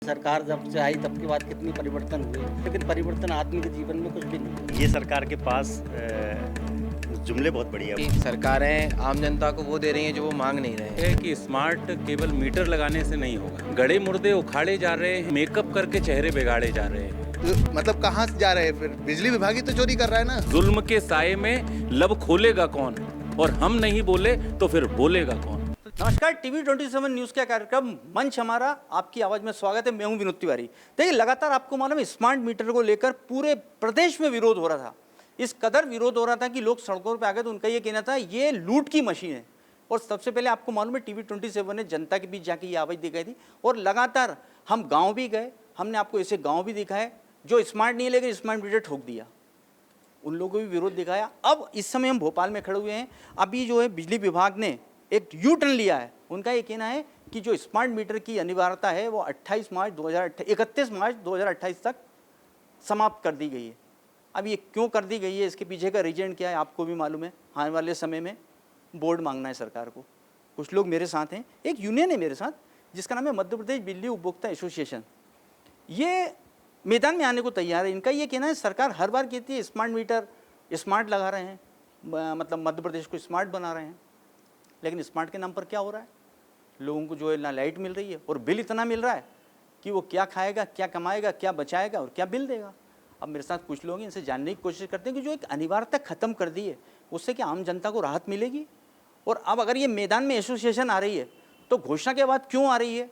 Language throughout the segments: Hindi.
सरकार जब से आई तब के बाद कितनी परिवर्तन हुए, लेकिन परिवर्तन आदमी के जीवन में कुछ भी नहीं हुआ। ये सरकार के पास जुमले बहुत बढ़िया हैं। सरकारें आम जनता को वो दे रही हैं जो वो मांग नहीं रहे हैं। है कि स्मार्ट केवल मीटर लगाने से नहीं होगा। गड़े मुर्दे उखाड़े जा रहे हैं, मेकअप करके चेहरे बिगाड़े जा रहे हैं। मतलब कहाँ से जा रहे हैं? फिर बिजली विभाग ही तो चोरी कर रहा है ना। जुल्म के साये में लब खोलेगा कौन, और हम नहीं बोले तो फिर बोलेगा कौन। नमस्कार, टीवी 27 न्यूज़ का कार्यक्रम मंच हमारा आपकी आवाज़ में स्वागत है। मैं हूं विनोद तिवारी। देखिए, लगातार आपको मालूम है स्मार्ट मीटर को लेकर पूरे प्रदेश में विरोध हो रहा था। इस कदर विरोध हो रहा था कि लोग सड़कों पर आ गए, तो उनका ये कहना था ये लूट की मशीन है। और सबसे पहले आपको मालूम है टीवी 27 ने जनता के बीच जाके ये आवाज़ दिखाई थी। और लगातार हम गाँव भी गए, हमने आपको ऐसे गाँव भी दिखाए जो स्मार्ट नहीं है लेकिन स्मार्ट मीटर ठोक दिया, उन लोगों को भी विरोध दिखाया। अब इस समय हम भोपाल में खड़े हुए हैं। अभी जो है बिजली विभाग ने एक यू टर्न लिया है। उनका ये कहना है कि जो स्मार्ट मीटर की अनिवार्यता है वो 31 मार्च 2028 तक समाप्त कर दी गई है। अब ये क्यों कर दी गई है, इसके पीछे का रीजन क्या है आपको भी मालूम है। आने वाले समय में बोर्ड मांगना है सरकार को। कुछ लोग मेरे साथ हैं, एक यूनियन है मेरे साथ जिसका नाम है मध्य प्रदेश बिजली उपभोक्ता एसोसिएशन। ये मैदान में आने को तैयार है। इनका ये कहना है सरकार हर बार कहती है स्मार्ट मीटर स्मार्ट लगा रहे हैं, मतलब मध्य प्रदेश को स्मार्ट बना रहे हैं, लेकिन स्मार्ट के नाम पर क्या हो रहा है? लोगों को जो है ना लाइट मिल रही है और बिल इतना मिल रहा है कि वो क्या खाएगा, क्या कमाएगा, क्या बचाएगा और क्या बिल देगा। अब मेरे साथ कुछ लोग हैं, इनसे जानने की कोशिश करते हैं कि जो एक अनिवार्यता ख़त्म कर दी है उससे क्या आम जनता को राहत मिलेगी। और अब अगर ये मैदान में एसोसिएशन आ रही है तो घोषणा के बाद क्यों आ रही है?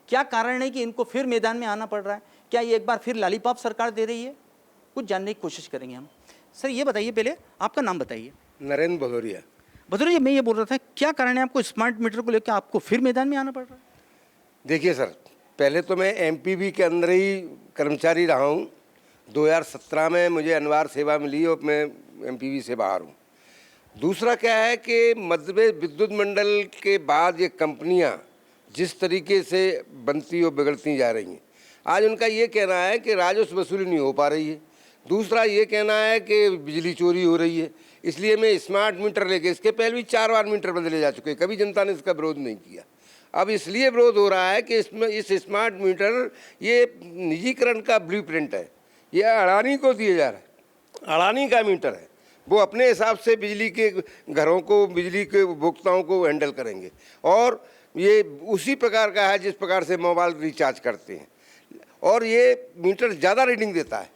क्या कारण है कि इनको फिर मैदान में आना पड़ रहा है? क्या ये एक बार फिर लॉलीपॉप सरकार दे रही है? कुछ जानने की कोशिश करेंगे हम। सर ये बताइए, पहले आपका नाम बताइए। नरेंद्र भदौरिया। भदौरिया, मैं ये बोल रहा था क्या कारण है आपको स्मार्ट मीटर को लेकर आपको फिर मैदान में आना पड़ रहा है? देखिए सर, पहले तो मैं एमपीबी के अंदर ही कर्मचारी रहा हूँ। 2017 में मुझे अनिवार्य सेवा मिली और मैं एमपीबी से बाहर हूँ। दूसरा क्या है कि मध्य प्रदेश विद्युत मंडल के बाद ये कंपनियाँ जिस तरीके से बनती और बिगड़ती जा रही हैं, आज उनका ये कहना है कि राजस्व वसूली नहीं हो पा रही है। दूसरा ये कहना है कि बिजली चोरी हो रही है, इसलिए मैं स्मार्ट मीटर लेके, इसके पहले भी 4 बार मीटर बदले जा चुके, कभी जनता ने इसका विरोध नहीं किया। अब इसलिए विरोध हो रहा है कि इसमें इस स्मार्ट मीटर ये निजीकरण का ब्लूप्रिंट है, ये अडानी को दिया जा रहा है। अडानी का मीटर है, वो अपने हिसाब से बिजली के घरों को, बिजली के उपभोक्ताओं को हैंडल करेंगे और ये उसी प्रकार का है जिस प्रकार से मोबाइल रिचार्ज करते हैं। और ये मीटर ज़्यादा रीडिंग देता है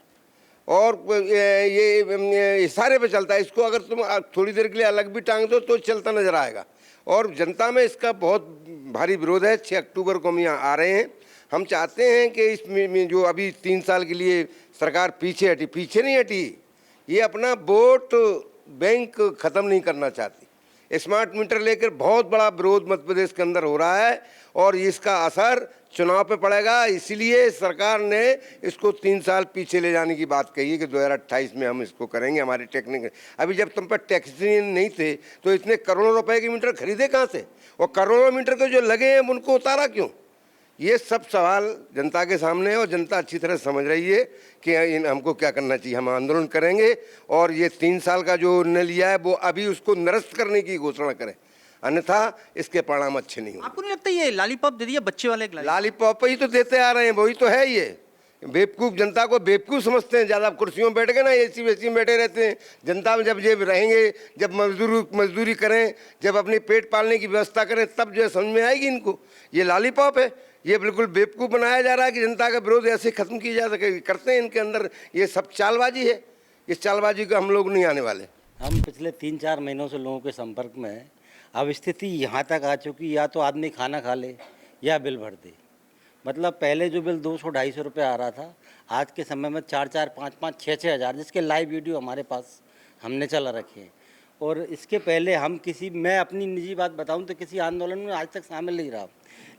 और ये इशारे पे चलता है। इसको अगर तुम थोड़ी देर के लिए अलग भी टांग दो तो चलता नजर आएगा। और जनता में इसका बहुत भारी विरोध है। 6 अक्टूबर को हम यहाँ आ रहे हैं। हम चाहते हैं कि इसमें जो अभी 3 साल के लिए सरकार पीछे हटी, पीछे नहीं हटी, ये अपना वोट बैंक ख़त्म नहीं करना चाहती। स्मार्ट मीटर लेकर बहुत बड़ा विरोध मध्य प्रदेश के अंदर हो रहा है और इसका असर चुनाव पे पड़ेगा। इसीलिए सरकार ने इसको 3 साल पीछे ले जाने की बात कही है कि 2028 में हम इसको करेंगे। हमारे टेक्निक, अभी जब तुम पर टैक्सी नहीं थे तो इतने करोड़ों रुपए के मीटर खरीदे कहाँ से, और करोड़ों मीटर के जो लगे हैं उनको उतारा क्यों? ये सब सवाल जनता के सामने है और जनता अच्छी तरह समझ रही है कि हमको क्या करना चाहिए। हम आंदोलन करेंगे और ये 3 साल का जो निर्णय लिया है वो अभी उसको निरस्त करने की घोषणा करें, अन्यथा इसके परिणाम अच्छे नहीं होंगे। आपको नहीं लगता ये लॉलीपॉप दे दिया बच्चे वाले? लॉलीपॉप ही तो देते आ रहे हैं, वही तो है। ये बेवकूफ़, जनता को बेवकूफ़ समझते हैं। ज़्यादा कुर्सियों में बैठ गए ना, एसी वेसी में बैठे रहते हैं। जनता में जब ये रहेंगे, जब मजदूरी करें, जब अपने पेट पालने की व्यवस्था करें, तब जो है समझ में आएगी इनको। ये लॉलीपॉप है, ये बिल्कुल बेवकूफ़ बनाया जा रहा है कि जनता का विरोध ऐसे ख़त्म की जा सके। करते हैं इनके अंदर, ये सब चालबाजी है। इस चालबाजी को हम लोग नहीं आने वाले। हम पिछले 3-4 महीनों से लोगों के संपर्क में हैं। अब स्थिति यहाँ तक आ चुकी, या तो आदमी खाना खा ले या बिल भर दे। मतलब पहले जो बिल 200-250 रुपये आ रहा था, आज के समय में 4-4, 5-5, 6-6 हज़ार, जिसके लाइव वीडियो हमारे पास हमने चला रखे हैं। और इसके पहले हम मैं अपनी निजी बात बताऊं तो किसी आंदोलन में आज तक शामिल नहीं रहा,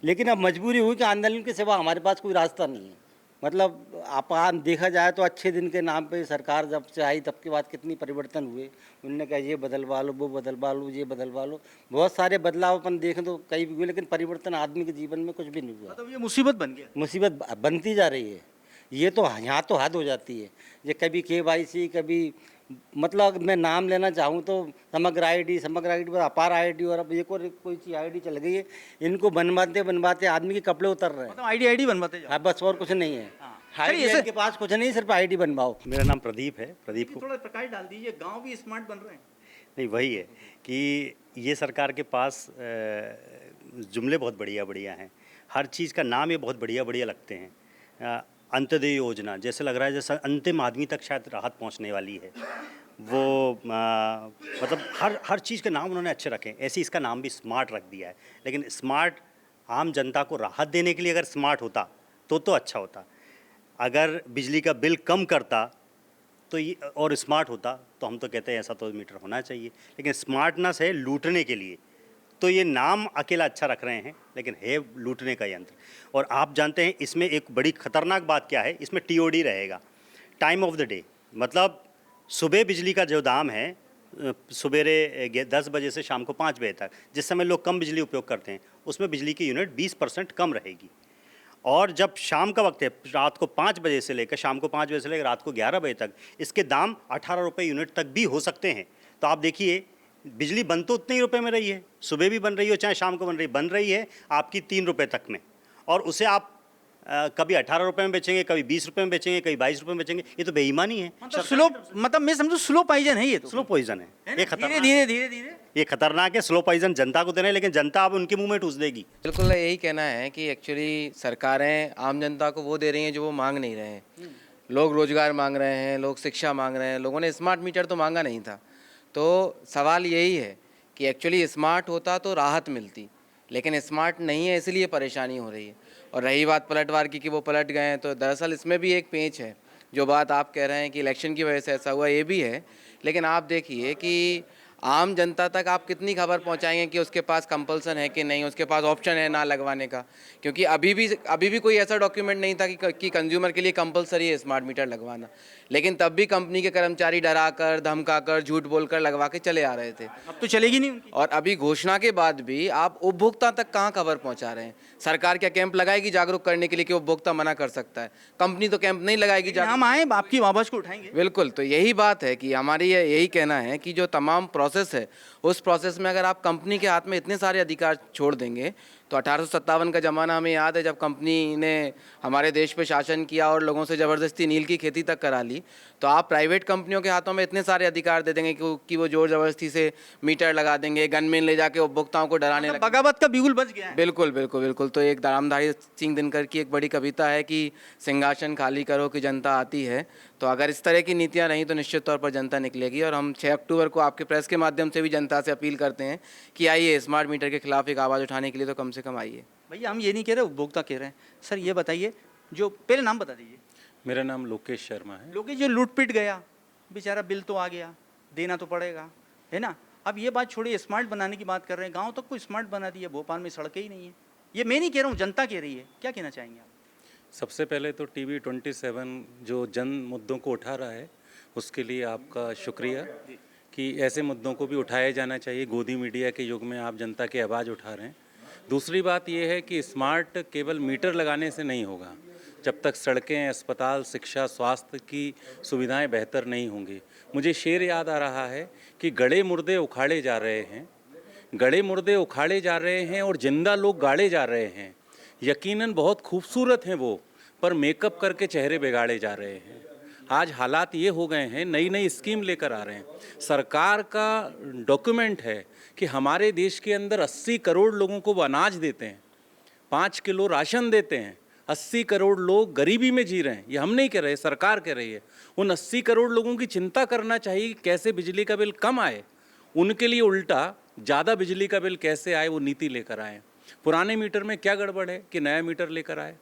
लेकिन अब मजबूरी हुई कि आंदोलन के सिवा हमारे पास कोई रास्ता नहीं है। मतलब आप देखा जाए तो अच्छे दिन के नाम पे सरकार जब से आई तब के बाद कितनी परिवर्तन हुए। उन्होंने कहा ये बदलवा लो, वो बदलवा लो, ये बदलवा लो, बहुत सारे बदलाव अपन देखें तो कई भी हुए, लेकिन परिवर्तन आदमी के जीवन में कुछ भी नहीं हुआ। मतलब ये मुसीबत बन गया। मुसीबत बनती जा रही है। ये तो यहाँ तो हद हो जाती है। ये कभी KYC, कभी मतलब मैं नाम लेना चाहूँ तो समग्र आईडी पर अपार आईडी और अब एक और कोई चीज़ आईडी चल गई है। इनको बनवाते बनवाते आदमी के कपड़े उतर रहे हैं। मतलब आईडी बनवाते जाओ। हाँ, बस और कुछ नहीं है। हाँ। आईडी चलिए, इसे- के पास कुछ नहीं, सिर्फ आईडी बनवाओ। मेरा नाम प्रदीप है। प्रदीप को थोड़ा प्रकाश डाल दीजिए, गांव भी स्मार्ट बन रहे हैं। नहीं, वही है कि ये सरकार के पास जुमले बहुत बढ़िया बढ़िया हैं। हर चीज़ का नाम ये बहुत बढ़िया बढ़िया लगते हैं। अंत्योदय योजना जैसे लग रहा है जैसे अंतिम आदमी तक शायद राहत पहुंचने वाली है। वो मतलब हर चीज़ के नाम उन्होंने अच्छे रखे हैं। ऐसे इसका नाम भी स्मार्ट रख दिया है। लेकिन स्मार्ट आम जनता को राहत देने के लिए अगर स्मार्ट होता तो अच्छा होता। अगर बिजली का बिल कम करता तो ये और स्मार्ट होता तो हम तो कहते हैं ऐसा तो मीटर होना चाहिए। लेकिन स्मार्टनेस है लूटने के लिए, तो ये नाम अकेला अच्छा रख रहे हैं लेकिन है लूटने का यंत्र। और आप जानते हैं इसमें एक बड़ी खतरनाक बात क्या है, इसमें टीओडी रहेगा, टाइम ऑफ द डे। मतलब सुबह बिजली का जो दाम है सवेरे 10 बजे से शाम को 5 बजे तक, जिस समय लोग कम बिजली उपयोग करते हैं, उसमें बिजली की यूनिट 20% कम रहेगी। और जब शाम का वक्त है, रात को 5 बजे से लेकर शाम को 5 बजे से लेकर रात को 11 बजे तक, इसके दाम 18 रुपये यूनिट तक भी हो सकते हैं। तो आप देखिए बिजली बन तो उतने ही रुपए में रही है, सुबह भी बन रही हो चाहे शाम को बन रही है आपकी 3 रुपये तक में, और उसे आप कभी 18 रुपये में बेचेंगे, कभी 20 रुपये में बेचेंगे, कभी 22 रुपये में बेचेंगे। ये तो बेईमानी है, मतलब स्लो, मतलब मैं समझू स्लो पॉइजन है ये तो। स्लो पॉइजन है ये, धीरे खतरनाक धीरे धीरे धीरे ये खतरनाक है। स्लो पॉइजन जनता को देना है, लेकिन जनता अब उनके मुंह में ठूस देगी। बिल्कुल यही कहना है कि एक्चुअली सरकारें आम जनता को वो दे रही हैं जो वो मांग नहीं रहे हैं। लोग रोजगार मांग रहे हैं, लोग शिक्षा मांग रहे हैं, लोगों ने स्मार्ट मीटर तो मांगा नहीं था। तो सवाल यही है कि एक्चुअली स्मार्ट होता तो राहत मिलती, लेकिन स्मार्ट नहीं है इसलिए परेशानी हो रही है। और रही बात पलटवार की कि वो पलट गए हैं, तो दरअसल इसमें भी एक पेंच है। जो बात आप कह रहे हैं कि इलेक्शन की वजह से ऐसा हुआ, ये भी है, लेकिन आप देखिए कि आम जनता तक आप कितनी खबर पहुंचाएंगे कि उसके पास कंपल्सन है कि नहीं, उसके पास ऑप्शन है ना लगवाने का। क्योंकि अभी भी कोई ऐसा डॉक्यूमेंट नहीं था कि कंज्यूमर के लिए कंपलसरी है स्मार्ट मीटर लगवाना, लेकिन तब भी कंपनी के कर्मचारी डराकर धमकाकर झूठ बोलकर लगवा के चले आ रहे थे। अब तो चलेगी नहीं उनकी। और अभी घोषणा के बाद भी आप उपभोक्ता तक कहाँ खबर पहुंचा रहे हैं? सरकार क्या कैंप लगाएगी जागरूक करने के लिए कि उपभोक्ता मना कर सकता है? कंपनी तो कैंप नहीं लगाएगी जागरूक। हम आए आपकी आवाज़ को उठाएंगे। बिल्कुल, तो यही बात है कि हमारी यही कहना है कि जो तमाम प्रोसेस है, उस प्रोसेस में अगर आप कंपनी के हाथ में इतने सारे अधिकार छोड़ देंगे, तो 1857 का ज़माना हमें याद है, जब कंपनी ने हमारे देश पे शासन किया और लोगों से ज़बरदस्ती नील की खेती तक करा ली। तो आप प्राइवेट कंपनियों के हाथों में इतने सारे अधिकार दे देंगे कि वो जोर ज़बरदस्ती से मीटर लगा देंगे, गनमैन ले जाके उपभोक्ताओं को डराने लगे। बगावत का बिगुल बज गया है। बिल्कुल बिल्कुल बिल्कुल। तो एक रामधारी सिंह दिनकर की एक बड़ी कविता है कि सिंहासन खाली करो कि जनता आती है। तो अगर इस तरह की नीतियां रहीं तो निश्चित तौर पर जनता निकलेगी। और हम 6 अक्टूबर को आपके प्रेस के माध्यम से भी जनता से अपील करते हैं कि आइए स्मार्ट मीटर के खिलाफ एक आवाज़ उठाने के लिए तो कम से कम आइए। भैया हम ये नहीं कह रहे, उपभोक्ता कह रहे हैं। सर ये बताइए, जो पहले नाम बता दीजिए। मेरा नाम लोकेश शर्मा है। लोग जो लूट पिट गया बेचारा, बिल तो आ गया, देना तो पड़ेगा, है ना। अब ये बात छोड़िए, स्मार्ट बनाने की बात कर रहे हैं। गांव तक कोई स्मार्ट बना दिया, भोपाल में सड़कें ही नहीं है। ये मैं नहीं कह रहा हूँ, जनता कह रही है। क्या कहना चाहेंगे आप? सबसे पहले तो टीवी 27 जो जन मुद्दों को उठा रहा है, उसके लिए आपका शुक्रिया कि ऐसे मुद्दों को भी उठाया जाना चाहिए। गोदी मीडिया के युग में आप जनता की आवाज़ उठा रहे हैं। दूसरी बात यह है कि स्मार्ट केवल मीटर लगाने से नहीं होगा, जब तक सड़कें, अस्पताल, शिक्षा, स्वास्थ्य की सुविधाएं बेहतर नहीं होंगी। मुझे शेर याद आ रहा है कि गड़े मुर्दे उखाड़े जा रहे हैं, गड़े मुर्दे उखाड़े जा रहे हैं और जिंदा लोग गाड़े जा रहे हैं। यकीनन बहुत खूबसूरत हैं वो, पर मेकअप करके चेहरे बिगाड़े जा रहे हैं। आज हालात ये हो गए हैं, नई नई स्कीम लेकर आ रहे हैं। सरकार का डॉक्यूमेंट है कि हमारे देश के अंदर 80 करोड़ लोगों को वो अनाज देते हैं, 5 किलो राशन देते हैं। 80 करोड़ लोग गरीबी में जी रहे हैं। ये हम नहीं कह रहे, सरकार कह रही है। उन 80 करोड़ लोगों की चिंता करना चाहिए कि कैसे बिजली का बिल कम आए, उनके लिए उल्टा ज़्यादा बिजली का बिल कैसे आए, वो नीति लेकर आए। पुराने मीटर में क्या गड़बड़ है कि नया मीटर लेकर आए।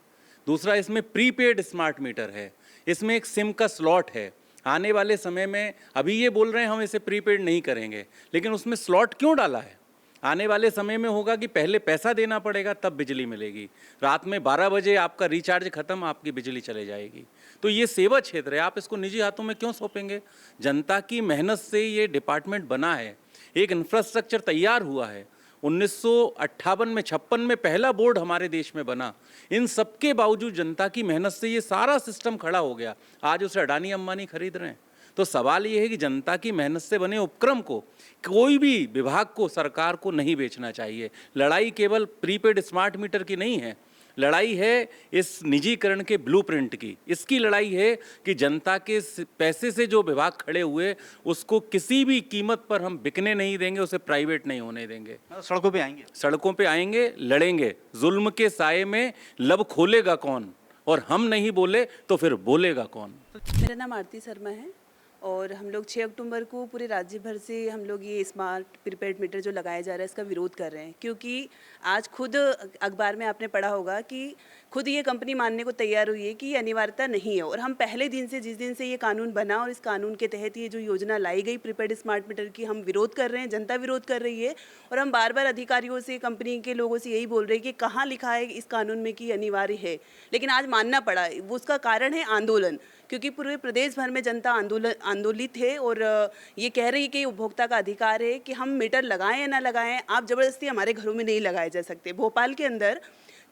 दूसरा, इसमें प्रीपेड स्मार्ट मीटर है, इसमें एक सिम का स्लॉट है। आने वाले समय में अभी ये बोल रहे हैं हम इसे प्रीपेड नहीं करेंगे, लेकिन उसमें स्लॉट क्यों डाला है? आने वाले समय में होगा कि पहले पैसा देना पड़ेगा तब बिजली मिलेगी। रात में 12 बजे आपका रिचार्ज खत्म, आपकी बिजली चले जाएगी। तो ये सेवा क्षेत्र है, आप इसको निजी हाथों में क्यों सौंपेंगे? जनता की मेहनत से ये डिपार्टमेंट बना है, एक इंफ्रास्ट्रक्चर तैयार हुआ है। 1958 में 56 में पहला बोर्ड हमारे देश में बना। इन सब के बावजूद जनता की मेहनत से ये सारा सिस्टम खड़ा हो गया। आज उसे अडानी अंबानी खरीद रहे हैं। तो सवाल ये है कि जनता की मेहनत से बने उपक्रम को कोई भी विभाग को, सरकार को नहीं बेचना चाहिए। लड़ाई केवल प्रीपेड स्मार्ट मीटर की नहीं है, लड़ाई है इस निजीकरण के ब्लूप्रिंट की। इसकी लड़ाई है कि जनता के पैसे से जो विभाग खड़े हुए उसको किसी भी कीमत पर हम बिकने नहीं देंगे, उसे प्राइवेट नहीं होने देंगे। सड़कों पे आएंगे। सड़कों पे आएंगे, लड़ेंगे। जुल्म के साये में लब खोलेगा कौन, और हम नहीं बोले तो फिर बोलेगा कौन। मेरा नाम आरती शर्मा है और हम लोग 6 अक्टूबर को पूरे राज्य भर से हम लोग ये स्मार्ट प्रीपेड मीटर जो लगाया जा रहा है इसका विरोध कर रहे हैं, क्योंकि आज खुद अखबार में आपने पढ़ा होगा कि खुद ये कंपनी मानने को तैयार हुई है कि ये अनिवार्यता नहीं है। और हम पहले दिन से, जिस दिन से ये कानून बना और इस कानून के तहत ये जो योजना लाई गई प्रीपेड स्मार्ट मीटर की, हम विरोध कर रहे हैं, जनता विरोध कर रही है। और हम बार बार अधिकारियों से, कंपनी के लोगों से यही बोल रहे हैं कि कहाँ लिखा है इस कानून में कि अनिवार्य है, लेकिन आज मानना पड़ा। वो उसका कारण है आंदोलन, क्योंकि पूरे प्रदेश भर में जनता आंदोलित है और ये कह रही है कि उपभोक्ता का अधिकार है कि हम मीटर लगाएं या ना लगाएं, आप ज़बरदस्ती हमारे घरों में नहीं लगाए जा सकते। भोपाल के अंदर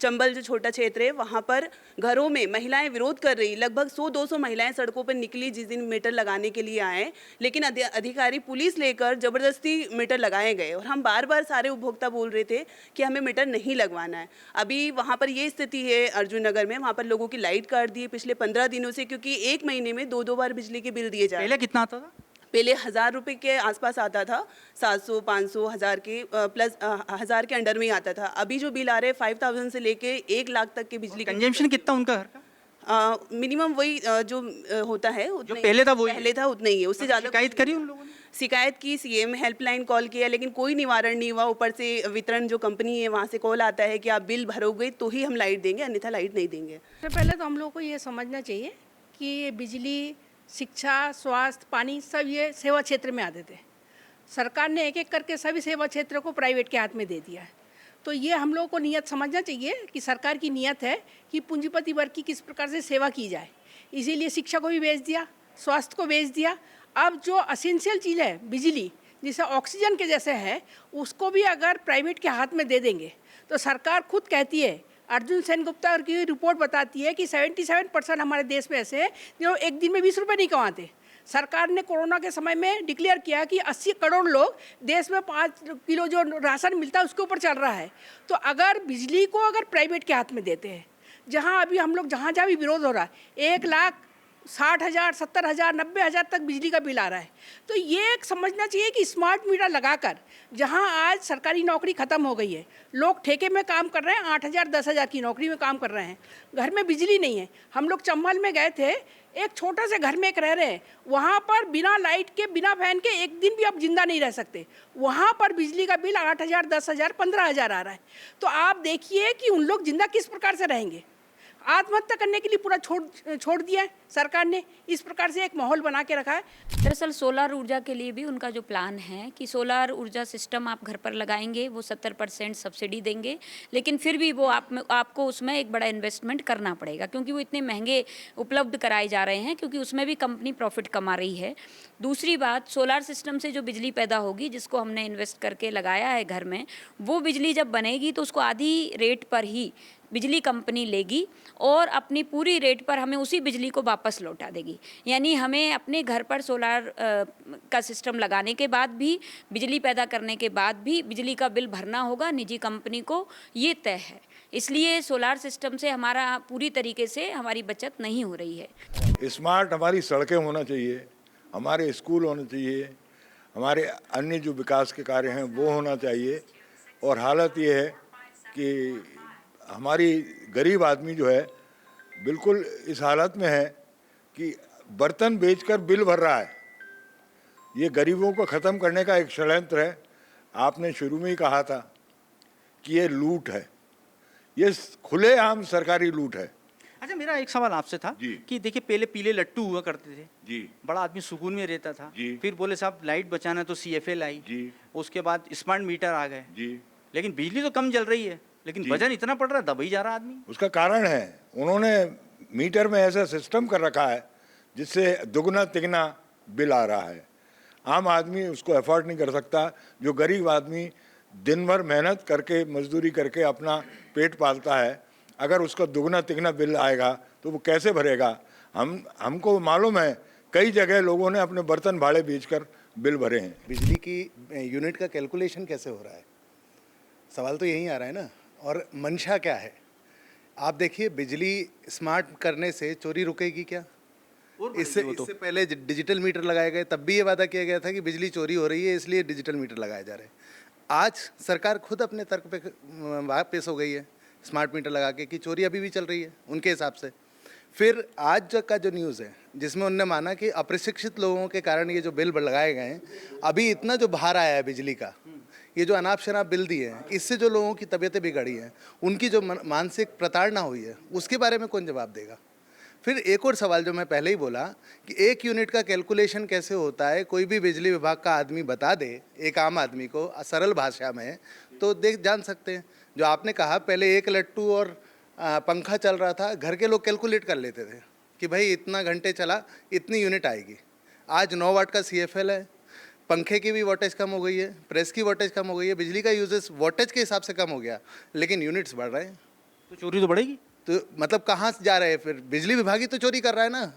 चंबल जो छोटा क्षेत्र है वहाँ पर घरों में महिलाएं विरोध कर रही, लगभग 100-200 महिलाएं सड़कों पर निकली जिस दिन मीटर लगाने के लिए आए, लेकिन अधिकारी पुलिस लेकर ज़बरदस्ती मीटर लगाए गए। और हम बार बार सारे उपभोक्ता बोल रहे थे कि हमें मीटर नहीं लगवाना है। अभी वहाँ पर ये स्थिति है अर्जुन नगर में, वहाँ पर लोगों की लाइट काट दी है पिछले 15 दिनों से, क्योंकि एक महीने में 2-2 बार बिजली के बिल दिए जा रहे हैं। पहले कितना आता था? पहले 1000 रुपये के आसपास आता था, 700, 500, 1000 के प्लस 1000 के अंडर में ही आता था। अभी जो बिल आ रहे हैं 5000 से लेके 1 लाख तक के बिजली कंजम्पशन कितना उनका घर का? मिनिमम वही जो होता है जो पहले था वही? पहले था उतना ही है, उससे ज़्यादा। शिकायत करी उन लोगों ने? शिकायत की, सीएम हेल्पलाइन कॉल किया, लेकिन कोई निवारण नहीं हुआ। ऊपर से वितरण जो कंपनी है वहाँ से कॉल आता है कि आप बिल भरोगे तो ही हम लाइट देंगे, अन्यथा लाइट नहीं देंगे। सबसे पहले तो हम लोग को ये समझना चाहिए कि ये बिजली, शिक्षा, स्वास्थ्य, पानी सब ये सेवा क्षेत्र में आते थे। सरकार ने एक एक करके सभी सेवा क्षेत्र को प्राइवेट के हाथ में दे दिया है। तो ये हम लोगों को नियत समझना चाहिए कि सरकार की नियत है कि पूंजीपति वर्ग की किस प्रकार से सेवा की जाए। इसीलिए शिक्षा को भी बेच दिया, स्वास्थ्य को बेच दिया। अब जो असेंशियल चीज़ है बिजली, जिसे ऑक्सीजन के जैसे है, उसको भी अगर प्राइवेट के हाथ में दे देंगे तो सरकार खुद कहती है, अर्जुन सेनगुप्ता की रिपोर्ट बताती है कि 77% हमारे देश में ऐसे हैं जो एक दिन में 20 रुपये नहीं कमाते। सरकार ने कोरोना के समय में डिक्लेयर किया कि 80 करोड़ लोग देश में 5 किलो जो राशन मिलता है उसके ऊपर चल रहा है। तो अगर बिजली को अगर प्राइवेट के हाथ में देते हैं, जहां अभी हम लोग जहाँ भी विरोध हो रहा है, 1,60,000, 70,000, 90,000 तक बिजली का बिल आ रहा है। तो ये एक समझना चाहिए कि स्मार्ट मीटर लगाकर, जहां आज सरकारी नौकरी ख़त्म हो गई है, लोग ठेके में काम कर रहे हैं, 8,000, 10,000 की नौकरी में काम कर रहे हैं, घर में बिजली नहीं है। हम लोग चंबल में गए थे, एक छोटे से घर में एक रह रहे हैं, वहाँ पर बिना लाइट के, बिना फैन के एक दिन भी आप जिंदा नहीं रह सकते। वहाँ पर बिजली का बिल 8,000, 10,000, 15,000 आ रहा है। तो आप देखिए कि उन लोग जिंदा किस प्रकार से रहेंगे। आत्महत्या करने के लिए पूरा छोड़ दिया है सरकार ने, इस प्रकार से एक माहौल बना के रखा है। दरअसल सोलर ऊर्जा के लिए भी उनका जो प्लान है कि सोलर ऊर्जा सिस्टम आप घर पर लगाएंगे, वो 70% सब्सिडी देंगे, लेकिन फिर भी वो आपको उसमें एक बड़ा इन्वेस्टमेंट करना पड़ेगा, क्योंकि वो इतने महंगे उपलब्ध कराए जा रहे हैं, क्योंकि उसमें भी कंपनी प्रॉफिट कमा रही है। दूसरी बात, सोलर सिस्टम से जो बिजली पैदा होगी, जिसको हमने इन्वेस्ट करके लगाया है घर में, वो बिजली जब बनेगी तो उसको आधी रेट पर ही बिजली कंपनी लेगी और अपनी पूरी रेट पर हमें उसी बिजली को वापस लौटा देगी। यानी हमें अपने घर पर सोलार का सिस्टम लगाने के बाद भी, बिजली पैदा करने के बाद भी बिजली का बिल भरना होगा निजी कंपनी को, ये तय है। इसलिए सोलार सिस्टम से हमारा पूरी तरीके से हमारी बचत नहीं हो रही है। स्मार्ट हमारी सड़कें होना चाहिए, हमारे स्कूल होने चाहिए, हमारे अन्य जो विकास के कार्य हैं वो होना चाहिए। और हालत ये है कि हमारी गरीब आदमी जो है बिल्कुल इस हालत में है कि बर्तन बेचकर बिल भर रहा है। ये गरीबों को ख़त्म करने का एक षड्यंत्र है। आपने शुरू में ही कहा था कि ये लूट है, ये खुलेआम सरकारी लूट है। अच्छा, मेरा एक सवाल आपसे था कि देखिए, पहले पीले लट्टू हुआ करते थे जी, बड़ा आदमी सुकून में रहता था जी। फिर बोले साहब लाइट बचाना तो CFL आई जी, उसके बाद स्मार्ट मीटर आ गए जी, लेकिन बिजली तो कम जल रही है, लेकिन वजन इतना पड़ रहा है, दबाई जा रहा आदमी। उसका कारण है, उन्होंने मीटर में ऐसा सिस्टम कर रखा है जिससे दुगना तिगना बिल आ रहा है। आम आदमी उसको अफोर्ड नहीं कर सकता। जो गरीब आदमी दिन भर मेहनत करके, मजदूरी करके अपना पेट पालता है, अगर उसका दुगना तिगना बिल आएगा तो वो कैसे भरेगा। हमको मालूम है कई जगह लोगों ने अपने बर्तन भाड़े बेचकर बिल भरे हैं। बिजली की यूनिट का कैलकुलेशन कैसे हो रहा है, सवाल तो यही आ रहा है ना। और मंशा क्या है? आप देखिए, बिजली स्मार्ट करने से चोरी रुकेगी क्या? इससे पहले डिजिटल मीटर लगाए गए, तब भी ये वादा किया गया था कि बिजली चोरी हो रही है इसलिए डिजिटल मीटर लगाए जा रहे हैं। आज सरकार खुद अपने तर्क पे पेश हो गई है स्मार्ट मीटर लगा के कि चोरी अभी भी चल रही है उनके हिसाब से। फिर आज का जो न्यूज़ है जिसमें उन्होंने माना कि अप्रशिक्षित लोगों के कारण ये जो बिल लगाए गए हैं, अभी इतना जो भार आया है बिजली का, ये जो अनाप शनाप बिल दिए हैं, इससे जो लोगों की तबीयतें बिगड़ी हैं, उनकी जो मानसिक प्रताड़ना हुई है, उसके बारे में कौन जवाब देगा? फिर एक और सवाल जो मैं पहले ही बोला कि 1 यूनिट का कैलकुलेशन कैसे होता है, कोई भी बिजली विभाग का आदमी बता दे एक आम आदमी को सरल भाषा में, तो जान सकते हैं। जो आपने कहा पहले 1 लट्टू और पंखा चल रहा था, घर के लोग कैलकुलेट कर लेते थे कि भाई इतना घंटे चला इतनी यूनिट आएगी। आज 9 वाट का CFL है, पंखे की भी वोल्टेज कम हो गई है, प्रेस की वोल्टेज कम हो गई है, बिजली का यूजेस वोल्टेज के हिसाब से कम हो गया, लेकिन यूनिट्स बढ़ रहे हैं। तो चोरी तो बढ़ेगी। तो मतलब कहाँ से जा रहे हैं? फिर बिजली विभाग ही तो चोरी कर रहा है ना।